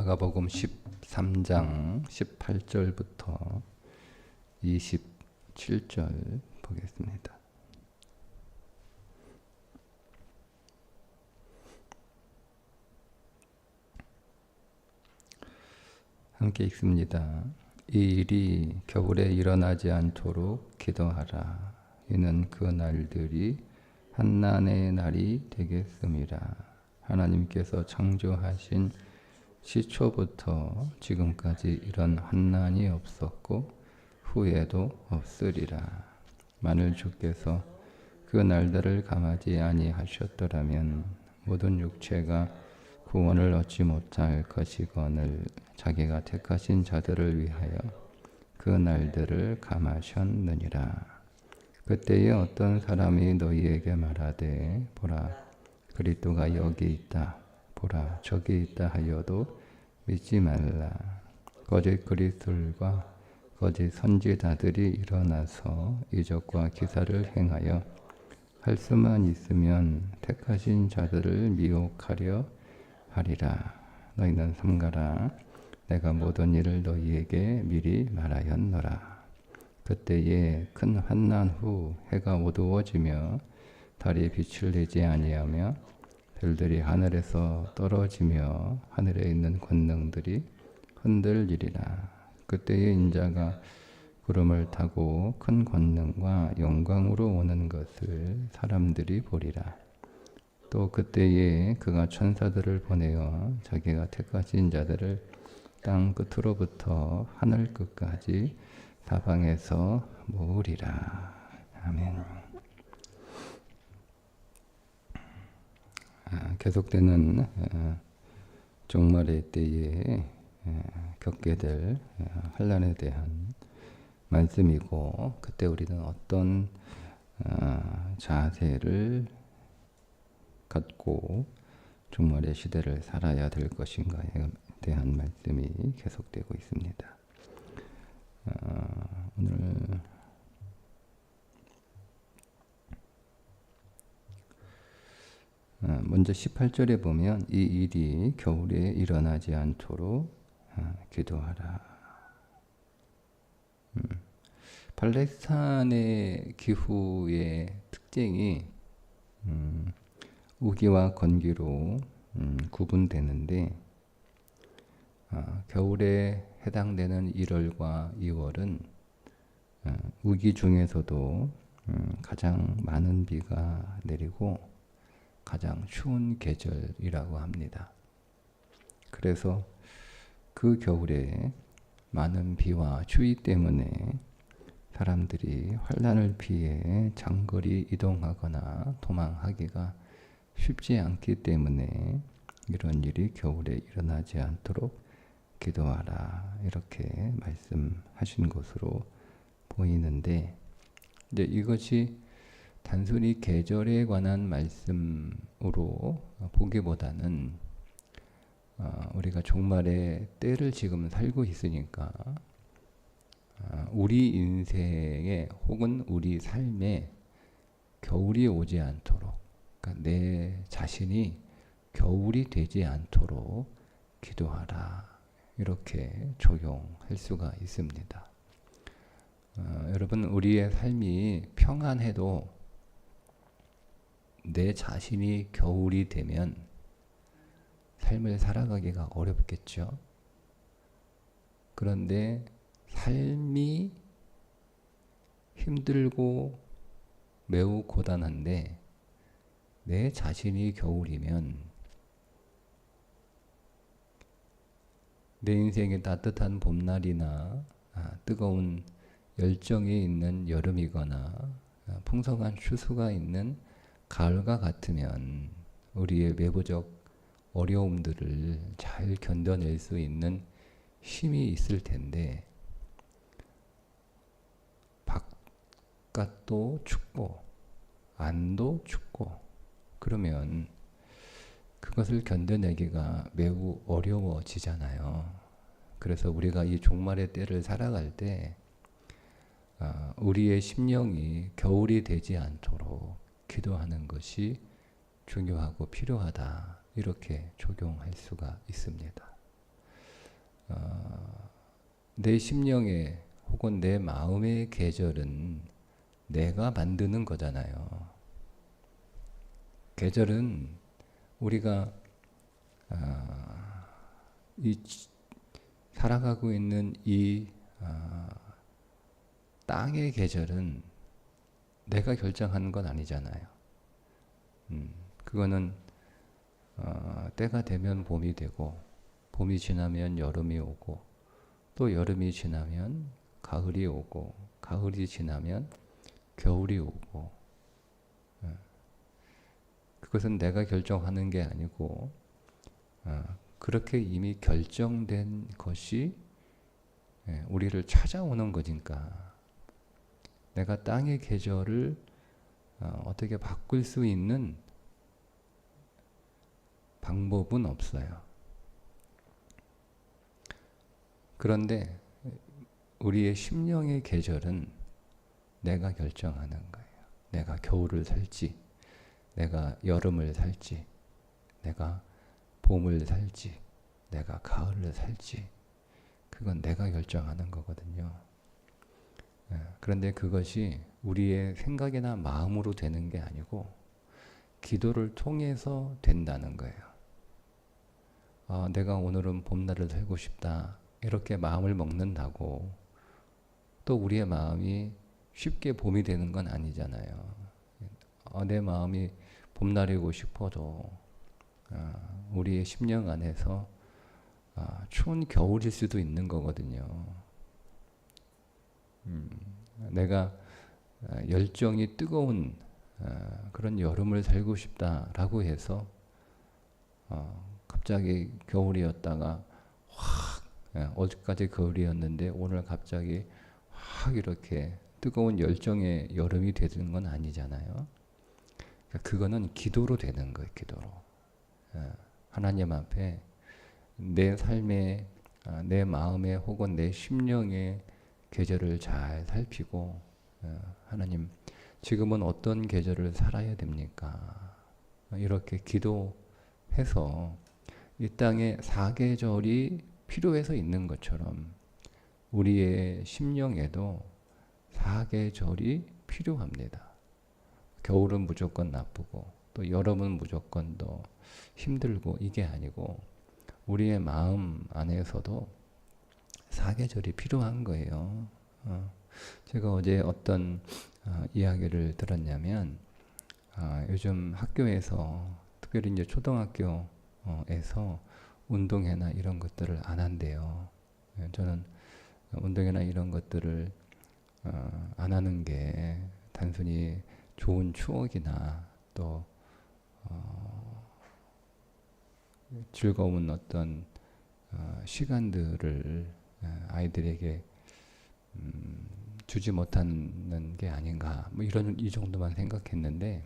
마가복음 13장 18절부터 27절 보겠습니다. 함께 읽습니다. 이 일이 겨울에 일어나지 않도록 기도하라. 이는 그 날들이 한난의 날이 되겠음이라. 하나님께서 창조하신 시초부터 지금까지 이런 환난이 없었고 후에도 없으리라. 만일 주께서 그 날들을 감하지 아니하셨더라면 모든 육체가 구원을 얻지 못할 것이거늘 자기가 택하신 자들을 위하여 그 날들을 감하셨느니라. 그때에 어떤 사람이 너희에게 말하되 보라 그리스도가 여기 있다 보라 저기 있다 하여도 믿지 말라. 거짓 그리스도들과 거짓 선지자들이 일어나서 이적과 기사를 행하여 할 수만 있으면 택하신 자들을 미혹하려 하리라. 너희는 삼가라. 내가 모든 일을 너희에게 미리 말하였노라. 그때에 큰 환난 후 해가 어두워지며 달이 빛을 내지 아니하며 별들이 하늘에서 떨어지며 하늘에 있는 권능들이 흔들리리라. 그때에 인자가 구름을 타고 큰 권능과 영광으로 오는 것을 사람들이 보리라. 또 그때에 그가 천사들을 보내어 자기가 택하신 자들을 땅 끝으로부터 하늘 끝까지 사방에서 모으리라. 아멘. 계속되는 종말의 때에 겪게 될 환난에 대한 말씀이고, 그때 우리는 어떤 자세를 갖고 종말의 시대를 살아야 될 것인가에 대한 말씀이 계속되고 있습니다. 오늘 먼저 18절에 보면 이 일이 겨울에 일어나지 않도록 기도하라. 팔레스타인의 기후의 특징이 우기와 건기로 구분되는데, 겨울에 해당되는 1월과 2월은 우기 중에서도 가장 많은 비가 내리고 가장 추운 계절이라고 합니다. 그래서 그 겨울에 많은 비와 추위 때문에 사람들이 환난을 피해 장거리 이동하거나 도망하기가 쉽지 않기 때문에 이런 일이 겨울에 일어나지 않도록 기도하라 이렇게 말씀하신 것으로 보이는데, 이제 이것이 단순히 계절에 관한 말씀으로 보기보다는 우리가 종말의 때를 지금 살고 있으니까 우리 인생에 혹은 우리 삶에 겨울이 오지 않도록, 그러니까 내 자신이 겨울이 되지 않도록 기도하라 이렇게 적용할 수가 있습니다. 여러분, 우리의 삶이 평안해도 내 자신이 겨울이 되면 삶을 살아가기가 어렵겠죠. 그런데 삶이 힘들고 매우 고단한데 내 자신이 겨울이면 내 인생에 따뜻한 봄날이나 뜨거운 열정이 있는 여름이거나 풍성한 추수가 있는 가을과 같으면 우리의 외부적 어려움들을 잘 견뎌낼 수 있는 힘이 있을 텐데, 바깥도 춥고 안도 춥고 그러면 그것을 견뎌내기가 매우 어려워지잖아요. 그래서 우리가 이 종말의 때를 살아갈 때 우리의 심령이 겨울이 되지 않도록 기도하는 것이 중요하고 필요하다 이렇게 적용할 수가 있습니다. 내 심령의 혹은 내 마음의 계절은 내가 만드는 거잖아요. 계절은 우리가 이 살아가고 있는 이 땅의 계절은 내가 결정하는 건 아니잖아요. 그거는 때가 되면 봄이 되고, 봄이 지나면 여름이 오고, 또 여름이 지나면 가을이 오고, 가을이 지나면 겨울이 오고, 그것은 내가 결정하는 게 아니고 그렇게 이미 결정된 것이 우리를 찾아오는 거니까 내가 땅의 계절을 어떻게 바꿀 수 있는 방법은 없어요. 그런데 우리의 심령의 계절은 내가 결정하는 거예요. 내가 겨울을 살지, 내가 여름을 살지, 내가 봄을 살지, 내가 가을을 살지, 그건 내가 결정하는 거거든요. 그런데 그것이 우리의 생각이나 마음으로 되는 게 아니고 기도를 통해서 된다는 거예요. 내가 오늘은 봄날을 살고 싶다, 이렇게 마음을 먹는다고 또 우리의 마음이 쉽게 봄이 되는 건 아니잖아요. 내 마음이 봄날이고 싶어도 우리의 심령 안에서 추운 겨울일 수도 있는 거거든요. 내가 열정이 뜨거운 그런 여름을 살고 싶다라고 해서 갑자기 겨울이었다가 확 어제까지 겨울이었는데 오늘 갑자기 확 이렇게 뜨거운 열정의 여름이 되는 건 아니잖아요. 그거는 기도로 되는 거예요. 기도로. 하나님 앞에 내 삶의 내 마음의 혹은 내 심령의 계절을 잘 살피고 하나님 지금은 어떤 계절을 살아야 됩니까? 이렇게 기도해서 이 땅에 사계절이 필요해서 있는 것처럼 우리의 심령에도 사계절이 필요합니다. 겨울은 무조건 나쁘고 또 여름은 무조건 더 힘들고 이게 아니고 우리의 마음 안에서도 사계절이 필요한 거예요. 제가 어제 어떤 이야기를 들었냐면 요즘 학교에서 특별히 이제 초등학교에서 운동회나 이런 것들을 안 한대요. 저는 운동회나 이런 것들을 안 하는 게 단순히 좋은 추억이나 또 즐거운 어떤 시간들을 아이들에게 주지 못하는 게 아닌가 뭐 이 정도만 생각했는데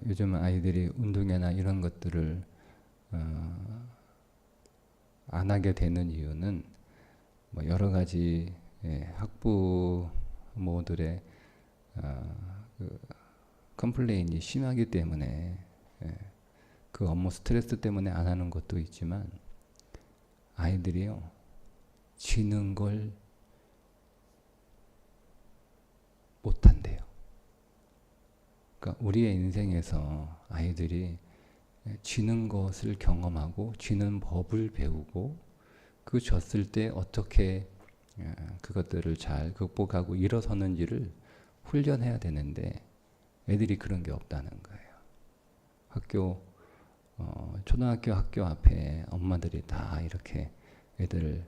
요즘 아이들이 운동회나 이런 것들을 안 하게 되는 이유는 뭐 여러 가지 학부모들의 그 컴플레인이 심하기 때문에 그 업무 스트레스 때문에 안 하는 것도 있지만 아이들이요 지는 걸 못한대요. 그러니까 우리의 인생에서 아이들이 지는 것을 경험하고 지는 법을 배우고 그 졌을 때 어떻게 그것들을 잘 극복하고 일어서는지를 훈련해야 되는데 애들이 그런 게 없다는 거예요. 초등학교 학교 앞에 엄마들이 다 이렇게 애들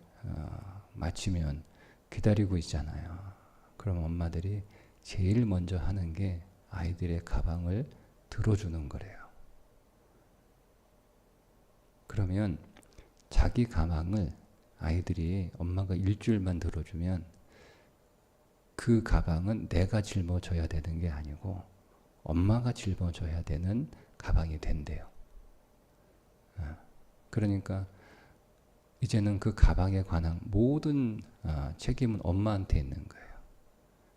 마치면 기다리고 있잖아요. 그럼 엄마들이 제일 먼저 하는 게 아이들의 가방을 들어주는 거래요. 그러면 자기 가방을 아이들이 엄마가 일주일만 들어주면 그 가방은 내가 짊어져야 되는 게 아니고 엄마가 짊어져야 되는 가방이 된대요. 그러니까 이제는 그 가방에 관한 모든 책임은 엄마한테 있는 거예요.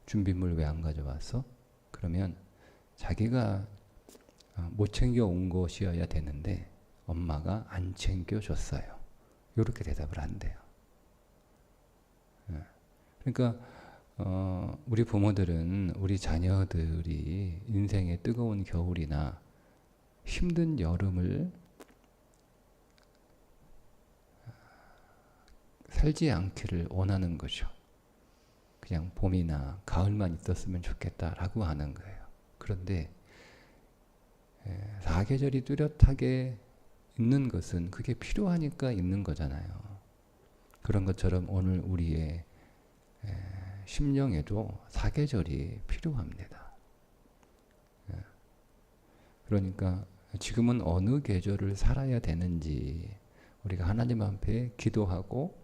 준비물 왜 안 가져왔어? 그러면 자기가 못 챙겨온 것이어야 되는데 엄마가 안 챙겨줬어요. 이렇게 대답을 한대요. 그러니까 우리 부모들은 우리 자녀들이 인생의 뜨거운 겨울이나 힘든 여름을 살지 않기를 원하는 거죠. 그냥 봄이나 가을만 있었으면 좋겠다라고 하는 거예요. 그런데 사계절이 뚜렷하게 있는 것은 그게 필요하니까 있는 거잖아요. 그런 것처럼 오늘 우리의 심령에도 사계절이 필요합니다. 그러니까 지금은 어느 계절을 살아야 되는지 우리가 하나님 앞에 기도하고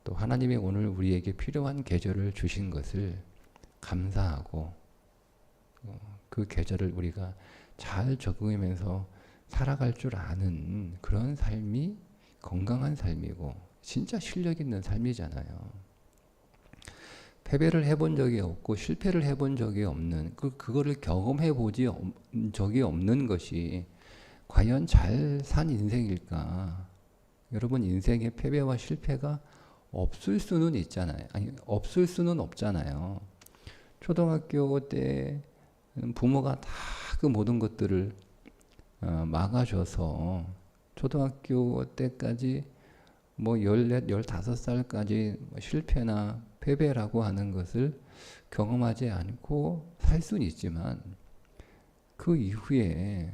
또 하나님이 오늘 우리에게 필요한 계절을 주신 것을 감사하고 그 계절을 우리가 잘 적응하면서 살아갈 줄 아는 그런 삶이 건강한 삶이고 진짜 실력 있는 삶이잖아요. 패배를 해본 적이 없고 실패를 해본 적이 없는 그거를 경험해 보지 적이 없는 것이 과연 잘 산 인생일까? 여러분 인생의 패배와 실패가 없을 수는 있잖아요. 아니 없을 수는 없잖아요. 초등학교 때 부모가 다 그 모든 것들을 막아줘서 초등학교 때까지 뭐 14, 15살까지 실패나 패배라고 하는 것을 경험하지 않고 살 수는 있지만 그 이후에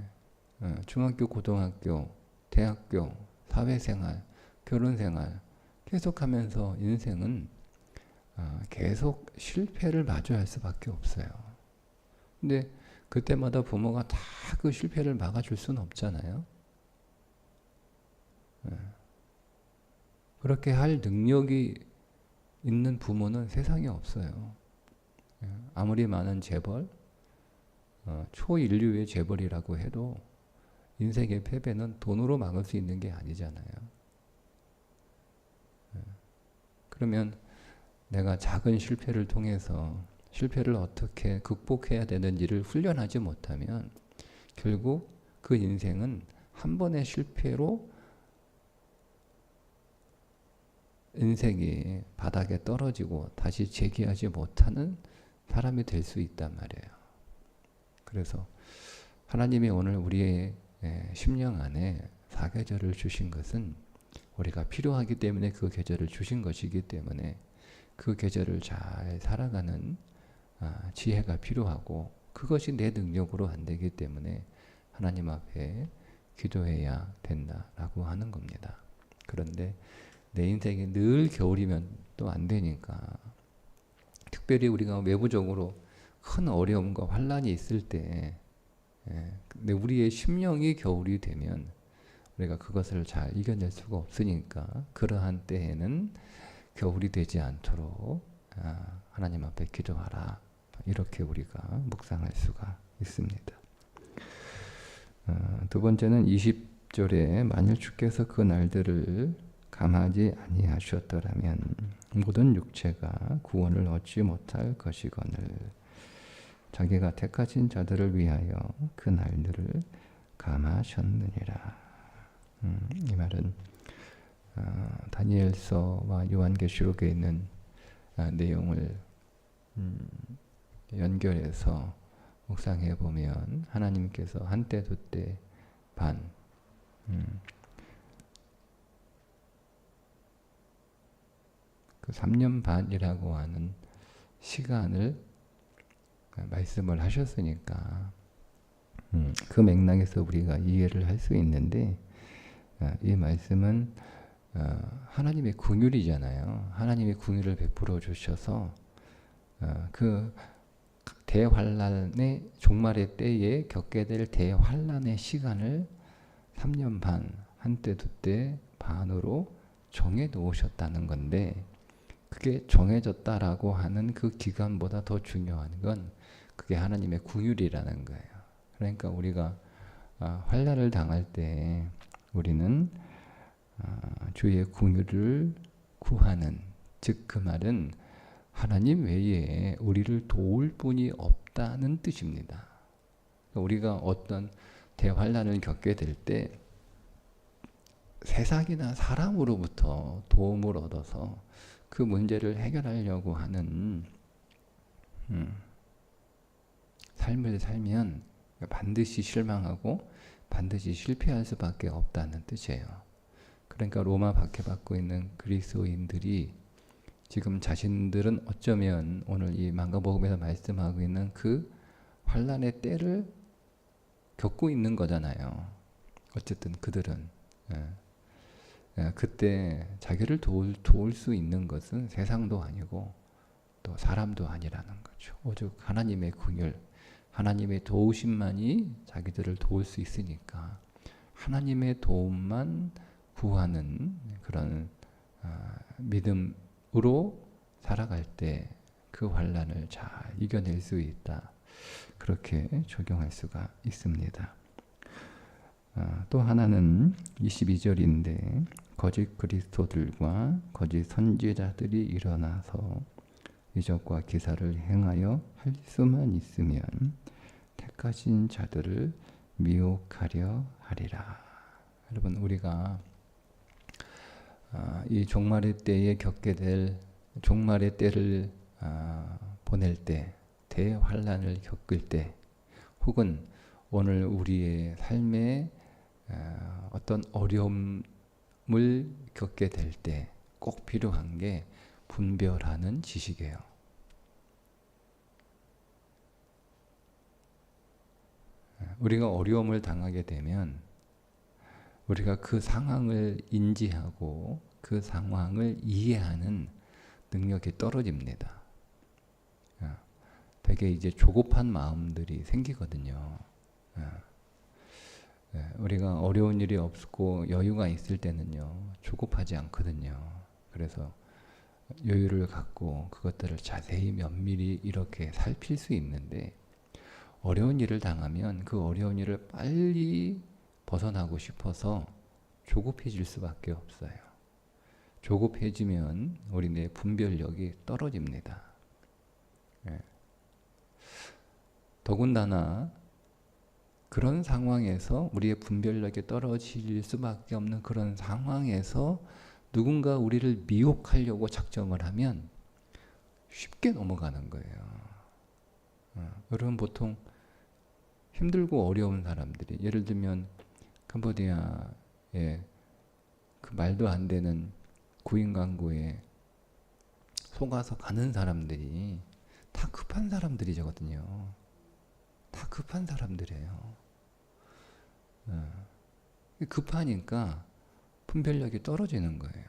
중학교, 고등학교, 대학교, 사회생활, 결혼생활 계속하면서 인생은 계속 실패를 마주할 수밖에 없어요. 근데 그때마다 부모가 다 그 실패를 막아줄 수는 없잖아요. 그렇게 할 능력이 있는 부모는 세상에 없어요. 아무리 많은 재벌, 초인류의 재벌이라고 해도 인생의 패배는 돈으로 막을 수 있는 게 아니잖아요. 그러면 내가 작은 실패를 통해서 실패를 어떻게 극복해야 되는지를 훈련하지 못하면 결국 그 인생은 한 번의 실패로 인생이 바닥에 떨어지고 다시 재기하지 못하는 사람이 될 수 있단 말이에요. 그래서 하나님이 오늘 우리의 심령 안에 사계절을 주신 것은 우리가 필요하기 때문에 그 계절을 주신 것이기 때문에 그 계절을 잘 살아가는 지혜가 필요하고 그것이 내 능력으로 안 되기 때문에 하나님 앞에 기도해야 된다라고 하는 겁니다. 그런데 내 인생이 늘 겨울이면 또 안 되니까 특별히 우리가 외부적으로 큰 어려움과 환란이 있을 때 근데 우리의 심령이 겨울이 되면 우리가 그것을 잘 이겨낼 수가 없으니까 그러한 때에는 겨울이 되지 않도록 하나님 앞에 기도하라. 이렇게 우리가 묵상할 수가 있습니다. 두 번째는 20절에 만일 주께서 그 날들을 감하지 아니하셨더라면 모든 육체가 구원을 얻지 못할 것이거늘 자기가 택하신 자들을 위하여 그 날들을 감하셨느니라. 이 말은 다니엘서와 요한계시록에 있는 내용을 연결해서 묵상해 보면 하나님께서 한때 두때 반 그 3년 반이라고 하는 시간을 말씀을 하셨으니까 그 맥락에서 우리가 이해를 할 수 있는데 이 말씀은 하나님의 긍휼이잖아요. 하나님의 긍휼을 베풀어 주셔서 그 대환란의 종말의 때에 겪게 될 대환란의 시간을 3년 반, 한때 두때 반으로 정해 놓으셨다는 건데 그게 정해졌다라고 하는 그 기간보다 더 중요한 건 그게 하나님의 긍휼이라는 거예요. 그러니까 우리가 환난을 당할 때 우리는 주의 긍휼을 구하는 즉 그 말은 하나님 외에 우리를 도울 분이 없다는 뜻입니다. 우리가 어떤 대환난을 겪게 될 때 세상이나 사람으로부터 도움을 얻어서 그 문제를 해결하려고 하는 삶을 살면 반드시 실망하고 반드시 실패할 수밖에 없다는 뜻이에요. 그러니까 로마 박해받고 있는 그리스도인들이 지금 자신들은 어쩌면 오늘 이 마가복음에서 말씀하고 있는 그 환난의 때를 겪고 있는 거잖아요. 어쨌든 그들은 그때 자기를 도울 수 있는 것은 세상도 아니고 또 사람도 아니라는 거죠. 오직 하나님의 긍휼, 하나님의 도우심만이 자기들을 도울 수 있으니까 하나님의 도움만 구하는 그런 믿음으로 살아갈 때 그 환난을 잘 이겨낼 수 있다. 그렇게 적용할 수가 있습니다. 또 하나는 22절인데 거짓 그리스도들과 거짓 선지자들이 일어나서 이적과 기사를 행하여 할 수만 있으면 택하신 자들을 미혹하려 하리라. 여러분, 우리가 이 종말의 때에 겪게 될 종말의 때를 보낼 때, 대환란을 겪을 때, 혹은 오늘 우리의 삶에 어떤 어려움을 겪게 될 때 꼭 필요한 게 분별하는 지식이에요. 우리가 어려움을 당하게 되면 우리가 그 상황을 인지하고 그 상황을 이해하는 능력이 떨어집니다. 되게 이제 조급한 마음들이 생기거든요. 우리가 어려운 일이 없고 여유가 있을 때는요, 조급하지 않거든요. 그래서 여유를 갖고 그것들을 자세히 면밀히 이렇게 살필 수 있는데, 어려운 일을 당하면 그 어려운 일을 빨리 벗어나고 싶어서 조급해질 수밖에 없어요. 조급해지면 우리의 분별력이 떨어집니다. 더군다나 그런 상황에서 우리의 분별력이 떨어질 수밖에 없는 그런 상황에서 누군가 우리를 미혹하려고 작정을 하면 쉽게 넘어가는 거예요. 여러분, 보통 힘들고 어려운 사람들이, 예를 들면 캄보디아에 그 말도 안 되는 구인 광고에 속아서 가는 사람들이 다 급한 사람들이거든요. 다 급한 사람들이에요. 급하니까 분별력이 떨어지는 거예요.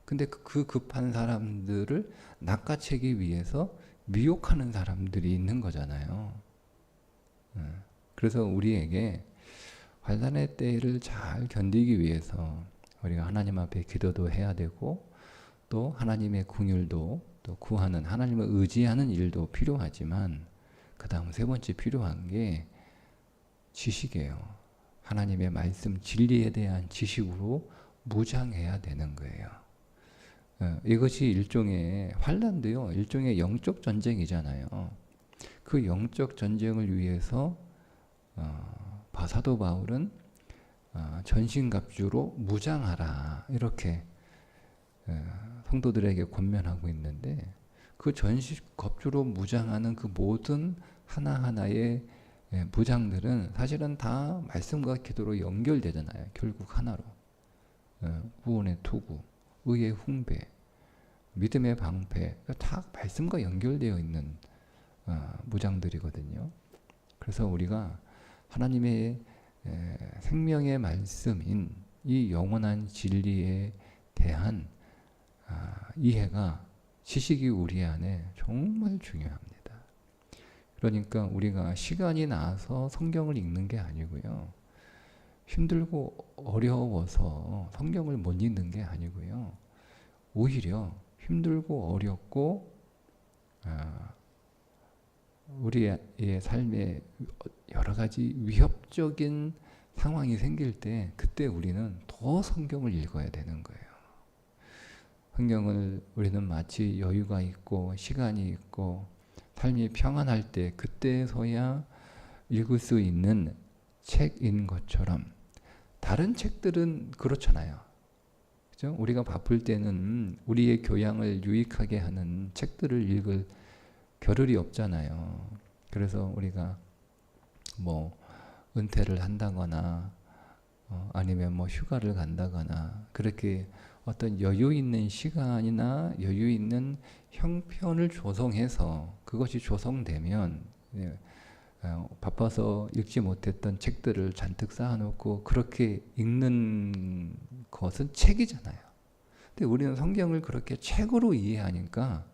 근데 그 급한 사람들을 낚아채기 위해서 미혹하는 사람들이 있는 거잖아요. 그래서 우리에게 환난의 때를 잘 견디기 위해서 우리가 하나님 앞에 기도도 해야 되고, 또 하나님의 긍휼도 또 구하는, 하나님을 의지하는 일도 필요하지만, 그 다음 세 번째 필요한 게 지식이에요. 하나님의 말씀, 진리에 대한 지식으로 무장해야 되는 거예요. 이것이 일종의 환난도요, 일종의 영적 전쟁이잖아요. 그 영적 전쟁을 위해서 사도 바울은 전신갑주로 무장하라, 이렇게 성도들에게 권면하고 있는데, 그 전신갑주로 무장하는 그 모든 하나하나의 무장들은 사실은 다 말씀과 기도로 연결되잖아요. 결국 하나로. 구원의 투구, 의의 훈배, 믿음의 방패, 다 말씀과 연결되어 있는 무장들이거든요. 그래서 우리가 하나님의 생명의 말씀인 이 영원한 진리에 대한 이해가, 지식이 우리 안에 정말 중요합니다. 그러니까 우리가 시간이 나서 성경을 읽는 게 아니고요, 힘들고 어려워서 성경을 못 읽는 게 아니고요, 오히려 힘들고 어렵고 우리의 삶에 여러 가지 위협적인 상황이 생길 때, 그때 우리는 더 성경을 읽어야 되는 거예요. 성경을 우리는 마치 여유가 있고 시간이 있고 삶이 평안할 때, 그때서야 읽을 수 있는 책인 것처럼, 다른 책들은 그렇잖아요. 그죠? 우리가 바쁠 때는 우리의 교양을 유익하게 하는 책들을 읽을 겨를이 없잖아요. 그래서 우리가 뭐 은퇴를 한다거나 아니면 뭐 휴가를 간다거나 그렇게 어떤 여유 있는 시간이나 여유 있는 형편을 조성해서 그것이 조성되면 바빠서 읽지 못했던 책들을 잔뜩 쌓아놓고 그렇게 읽는 것은 책이잖아요. 근데 우리는 성경을 그렇게 책으로 이해하니까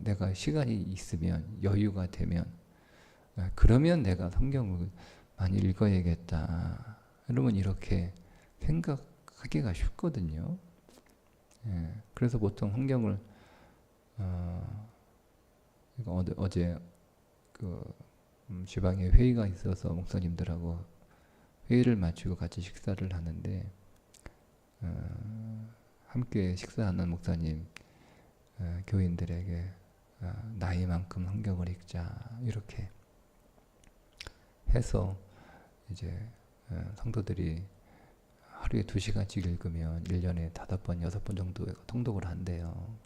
내가 시간이 있으면 여유가 되면 그러면 내가 성경을 많이 읽어야겠다. 여러분 이렇게 생각하기가 쉽거든요. 그래서 보통 성경을 어제 지방에 회의가 있어서 목사님들하고 회의를 마치고 같이 식사를 하는데 함께 식사하는 목사님 교인들에게 나이만큼 성경을 읽자 이렇게 해서 이제 성도들이 하루에 2시간씩 읽으면 1년에 5번, 6번 정도 통독을 한대요.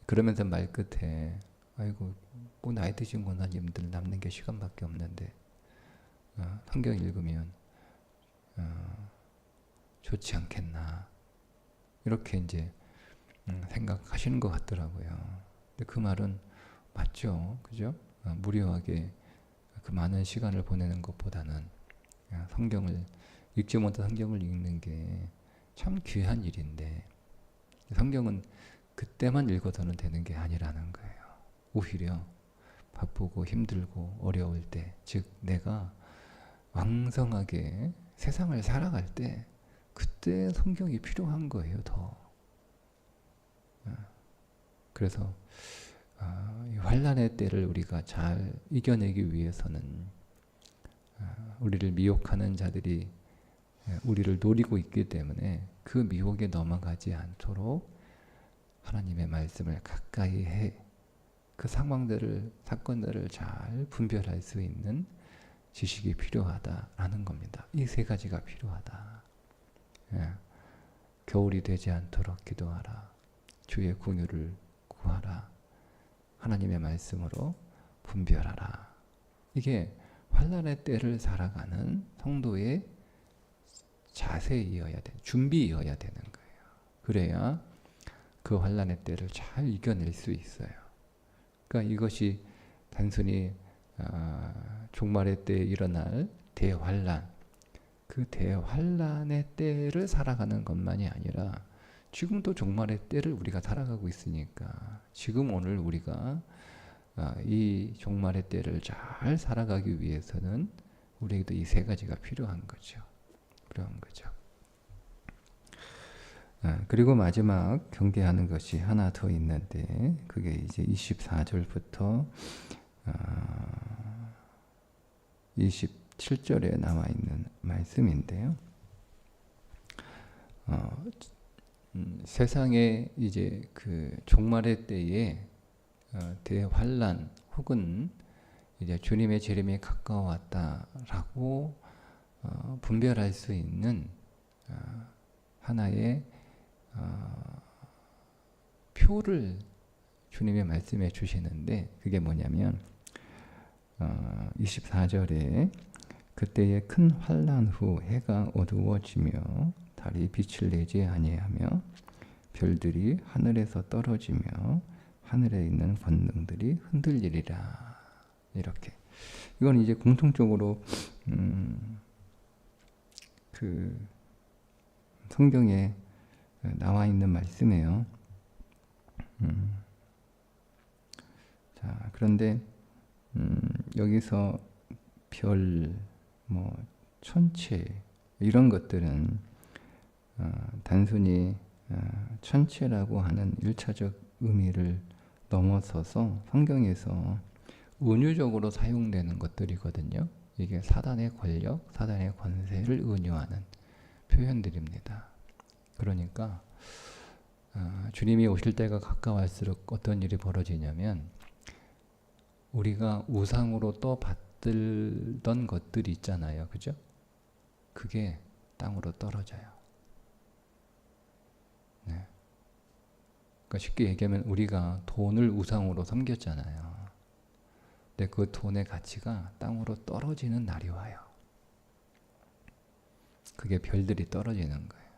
그러면서 말 끝에 아이고 뭐 나이 드신 권사님들 남는 게 시간밖에 없는데 성경 읽으면 좋지 않겠나 이렇게 이제 생각하시는 것 같더라고요. 근데 그 말은 맞죠, 그죠? 무료하게 그 많은 시간을 보내는 것보다는 성경을 읽지 못한 성경을 읽는 게 참 귀한 일인데 성경은 그때만 읽어서는 되는 게 아니라는 거예요. 오히려 바쁘고 힘들고 어려울 때, 즉 내가 왕성하게 세상을 살아갈 때 그때 성경이 필요한 거예요. 더. 그래서 이 환난의 때를 우리가 잘 이겨내기 위해서는 우리를 미혹하는 자들이 우리를 노리고 있기 때문에 그 미혹에 넘어가지 않도록 하나님의 말씀을 가까이 해 그 상황들을, 사건들을 잘 분별할 수 있는 지식이 필요하다라는 겁니다. 이 3가지가 필요하다. 겨울이 되지 않도록 기도하라. 주의 긍휼을 구하라. 하나님의 말씀으로 분별하라. 이게 환난의 때를 살아가는 성도의 자세이어야 돼, 준비이어야 되는 거예요. 그래야 그 환난의 때를 잘 이겨낼 수 있어요. 그러니까 이것이 단순히 종말의 때에 일어날 대환란, 그 대환란의 때를 살아가는 것만이 아니라 지금도 종말의 때를 우리가 살아가고 있으니까 지금 오늘 우리가 이 종말의 때를 잘 살아가기 위해서는 우리에게도 이 3가지가 필요한 거죠. 그리고 마지막 경계하는 것이 하나 더 있는데 그게 이제 24절부터 27절에 나와 있는 말씀인데요. 세상에 이제 그 종말의 때에 대환란 혹은 이제 주님의 재림이 가까웠다라고 분별할 수 있는 하나의 표를 주님의 말씀해 주시는데 그게 뭐냐면 24절에 그때에 큰 환난 후 해가 어두워지며 달이 빛을 내지 아니하며 별들이 하늘에서 떨어지며 하늘에 있는 권능들이 흔들리리라. 이렇게 이건 이제 공통적으로 그 성경에 나와 있는 말씀이에요. 자, 그런데 여기서 별, 뭐 천체 이런 것들은 단순히 천체라고 하는 1차적 의미를 넘어서서 성경에서 은유적으로 사용되는 것들이거든요. 이게 사단의 권력, 사단의 권세를 은유하는 표현들입니다. 그러니까 주님이 오실 때가 가까울수록 어떤 일이 벌어지냐면 우리가 우상으로 또 받들던 것들이 있잖아요. 그죠? 그게 땅으로 떨어져요. 그러니까 쉽게 얘기하면 우리가 돈을 우상으로 섬겼잖아요. 근데 그 돈의 가치가 땅으로 떨어지는 날이 와요. 그게 별들이 떨어지는 거예요.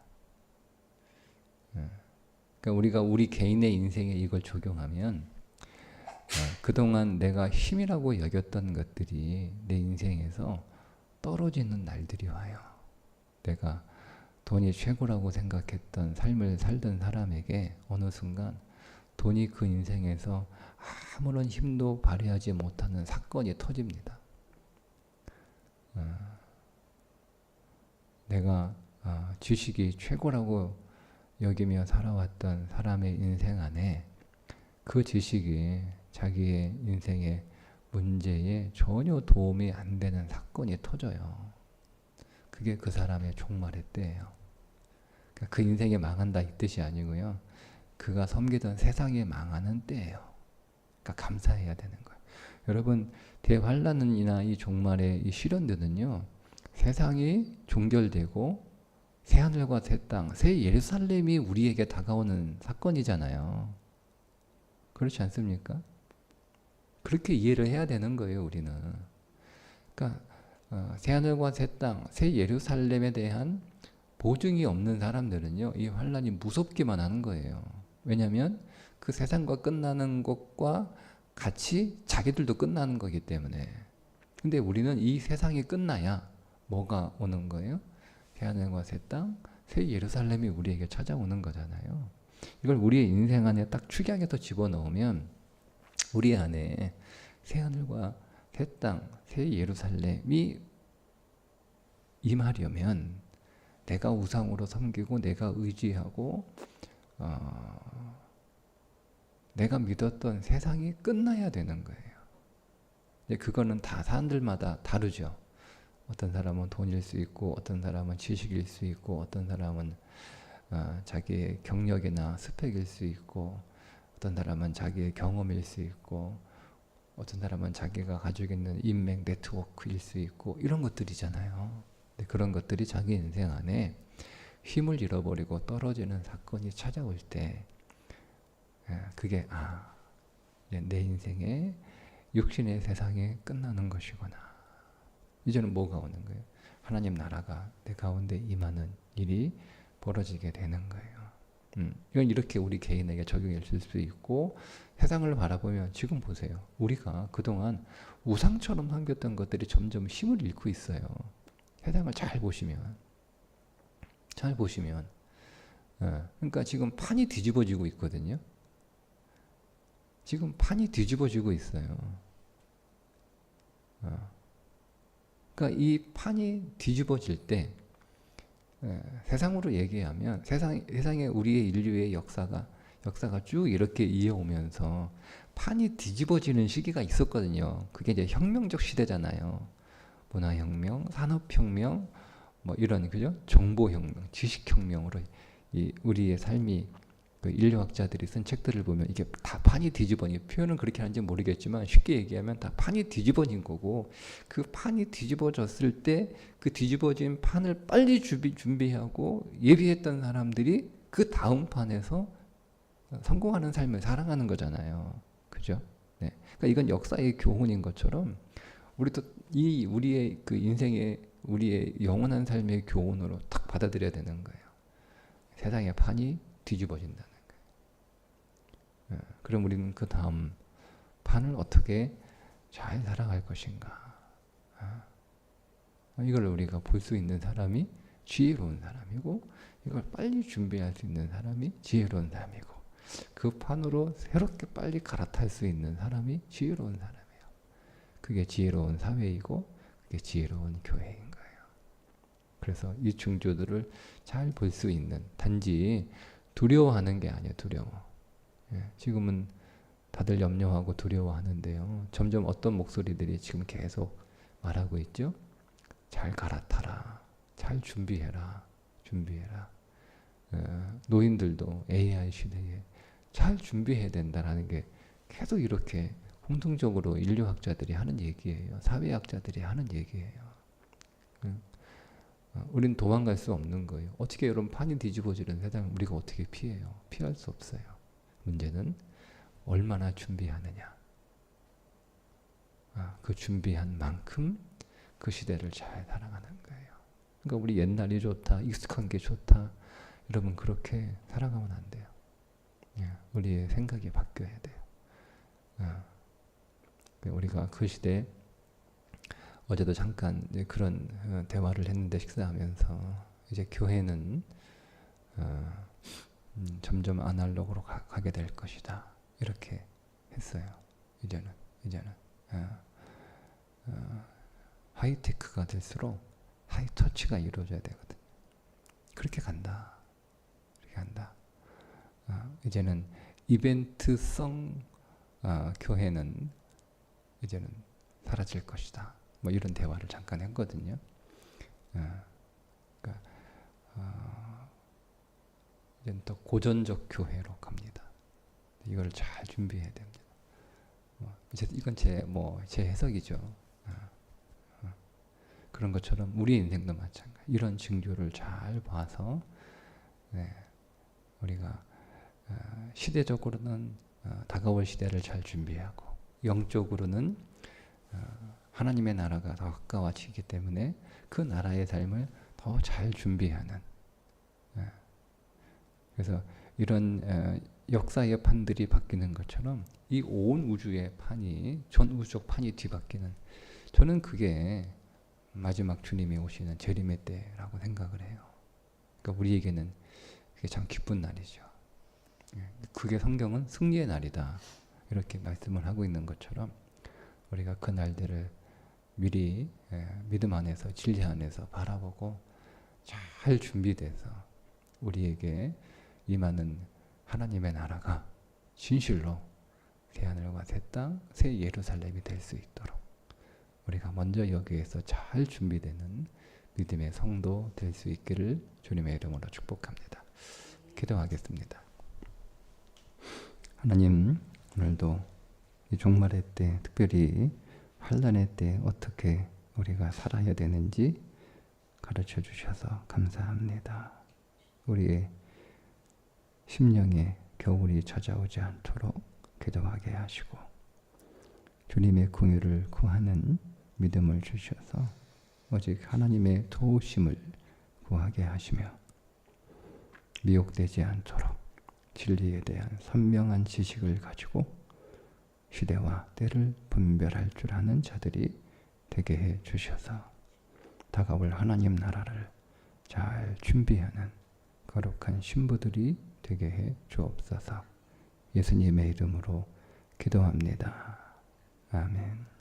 그러니까 우리가 우리 개인의 인생에 이걸 적용하면 그동안 내가 힘이라고 여겼던 것들이 내 인생에서 떨어지는 날들이 와요. 내가 돈이 최고라고 생각했던 삶을 살던 사람에게 어느 순간 돈이 그 인생에서 아무런 힘도 발휘하지 못하는 사건이 터집니다. 내가 지식이 최고라고 여기며 살아왔던 사람의 인생 안에 그 지식이 자기의 인생의 문제에 전혀 도움이 안 되는 사건이 터져요. 그게 그 사람의 종말의 때예요. 그러니까 그 인생이 망한다 이 뜻이 아니고요. 그가 섬기던 세상이 망하는 때예요. 그러니까 감사해야 되는 거예요. 여러분, 대환란이나 이 종말의 이 시련들은요, 세상이 종결되고 새하늘과 새 땅, 새 예루살렘이 우리에게 다가오는 사건이잖아요. 그렇지 않습니까? 그렇게 이해를 해야 되는 거예요, 우리는. 그러니까 새하늘과 새 땅, 새 예루살렘에 대한 보증이 없는 사람들은요, 이 환란이 무섭기만 하는 거예요. 왜냐하면 그 세상과 끝나는 것과 같이 자기들도 끝나는 거기 때문에. 근데 우리는 이 세상이 끝나야 뭐가 오는 거예요? 새하늘과 새 땅, 새 예루살렘이 우리에게 찾아오는 거잖아요. 이걸 우리의 인생 안에 딱 축약해서 집어넣으면 우리 안에 새하늘과 새 땅, 새 예루살렘이 임하려면 내가 우상으로 섬기고 내가 의지하고 내가 믿었던 세상이 끝나야 되는 거예요. 그거는 다 사람들마다 다르죠. 어떤 사람은 돈일 수 있고 어떤 사람은 지식일 수 있고 어떤 사람은 자기의 경력이나 스펙일 수 있고 어떤 사람은 자기의 경험일 수 있고 어떤 사람은 자기가 가지고 있는 인맥 네트워크일 수 있고 이런 것들이잖아요. 근데 그런 것들이 자기 인생 안에 힘을 잃어버리고 떨어지는 사건이 찾아올 때 그게 내 인생의 육신의 세상이 끝나는 것이구나. 이제는 뭐가 오는 거예요? 하나님 나라가 내 가운데 임하는 일이 벌어지게 되는 거예요. 이건 이렇게 우리 개인에게 적용해 줄 수 있고 세상을 바라보면 지금 보세요. 우리가 그동안 우상처럼 섬겼던 것들이 점점 힘을 잃고 있어요. 세상을 잘 보시면 그러니까 지금 판이 뒤집어지고 있거든요. 지금 판이 뒤집어지고 있어요. 그러니까 이 판이 뒤집어질 때 세상으로 얘기하면 세상에 우리의 인류의 역사가 쭉 이렇게 이어오면서 판이 뒤집어지는 시기가 있었거든요. 그게 이제 혁명적 시대잖아요. 문화혁명, 산업혁명, 뭐 이런 그죠? 정보혁명, 지식혁명으로 이 우리의 삶이 그 인류학자들이 쓴 책들을 보면 이게 다 판이 뒤집어진 표현은 그렇게 하는지 모르겠지만 쉽게 얘기하면 다 판이 뒤집어진 거고 그 판이 뒤집어졌을 때 그 뒤집어진 판을 빨리 준비하고 예비했던 사람들이 그 다음 판에서 성공하는 삶을 살아가는 거잖아요. 그죠? 네. 그러니까 이건 역사의 교훈인 것처럼 우리도 이 우리의 그 인생의 우리의 영원한 삶의 교훈으로 딱 받아들여야 되는 거예요. 세상의 판이 뒤집어진다는 거예요. 그럼 우리는 그 다음 판을 어떻게 잘 살아갈 것인가? 이걸 우리가 볼 수 있는 사람이 지혜로운 사람이고 이걸 빨리 준비할 수 있는 사람이 지혜로운 사람이고 그 판으로 새롭게 빨리 갈아탈 수 있는 사람이 지혜로운 사람이에요. 그게 지혜로운 사회이고 그게 지혜로운 교회인 거예요. 그래서 이 징조들을 잘 볼 수 있는 단지 두려워하는 게 아니에요. 두려워. 지금은 다들 염려하고 두려워하는데요. 점점 어떤 목소리들이 지금 계속 말하고 있죠. 잘 갈아타라. 잘 준비해라. 노인들도 AI 시대에 잘 준비해야 된다는 게 계속 이렇게 공통적으로 인류학자들이 하는 얘기예요. 사회학자들이 하는 얘기예요. 우린 도망갈 수 없는 거예요. 어떻게 여러분 판이 뒤집어지는 세상을 우리가 어떻게 피해요? 피할 수 없어요. 문제는 얼마나 준비하느냐. 그 준비한 만큼 그 시대를 잘 살아가는 거예요. 그러니까 우리 옛날이 좋다, 익숙한 게 좋다, 여러분 그렇게 살아가면 안 돼요. 우리의 생각이 바뀌어야 돼요. 우리가 그 시대에 어제도 잠깐 그런 대화를 했는데, 식사하면서 이제 교회는 점점 아날로그로 가게 될 것이다, 이렇게 했어요. 이제는 하이테크가 될수록 하이터치가 이루어져야 되거든요. 그렇게 간다. 이제는 이벤트성 교회는 이제는 사라질 것이다. 뭐 이런 대화를 잠깐 했거든요. 그러니까 이제는 또 고전적 교회로 갑니다. 이걸 잘 준비해야 됩니다. 이건 제 해석이죠. 그런 것처럼 우리 인생도 마찬가지. 이런 징조를 잘 봐서 우리가 시대적으로는 다가올 시대를 잘 준비하고, 영적으로는 하나님의 나라가 더 가까워지기 때문에 그 나라의 삶을 더 잘 준비하는, 그래서 이런 역사의 판들이 바뀌는 것처럼 이 온 우주의 판이, 전 우주적 판이 뒤바뀌는, 저는 그게 마지막 주님이 오시는 재림의 때라고 생각을 해요. 그러니까 우리에게는 그게 참 기쁜 날이죠. 그게 성경은 승리의 날이다, 이렇게 말씀을 하고 있는 것처럼, 우리가 그 날들을 미리 믿음 안에서, 진리 안에서 바라보고 잘 준비돼서 우리에게 임하는 하나님의 나라가 진실로 새하늘과 새 땅, 새 예루살렘이 될 수 있도록 우리가 먼저 여기에서 잘 준비되는 믿음의 성도 될 수 있기를 주님의 이름으로 축복합니다. 기도하겠습니다. 하나님, 오늘도 이 종말의 때, 특별히 환난의 때 어떻게 우리가 살아야 되는지 가르쳐 주셔서 감사합니다. 우리의 심령에 겨울이 찾아오지 않도록 기도하게 하시고, 주님의 긍휼을 구하는 믿음을 주셔서 오직 하나님의 도우심을 구하게 하시며, 미혹되지 않도록 진리에 대한 선명한 지식을 가지고 시대와 때를 분별할 줄 아는 자들이 되게 해 주셔서 다가올 하나님 나라를 잘 준비하는 거룩한 신부들이 되게 해 주옵소서. 예수님의 이름으로 기도합니다. 아멘.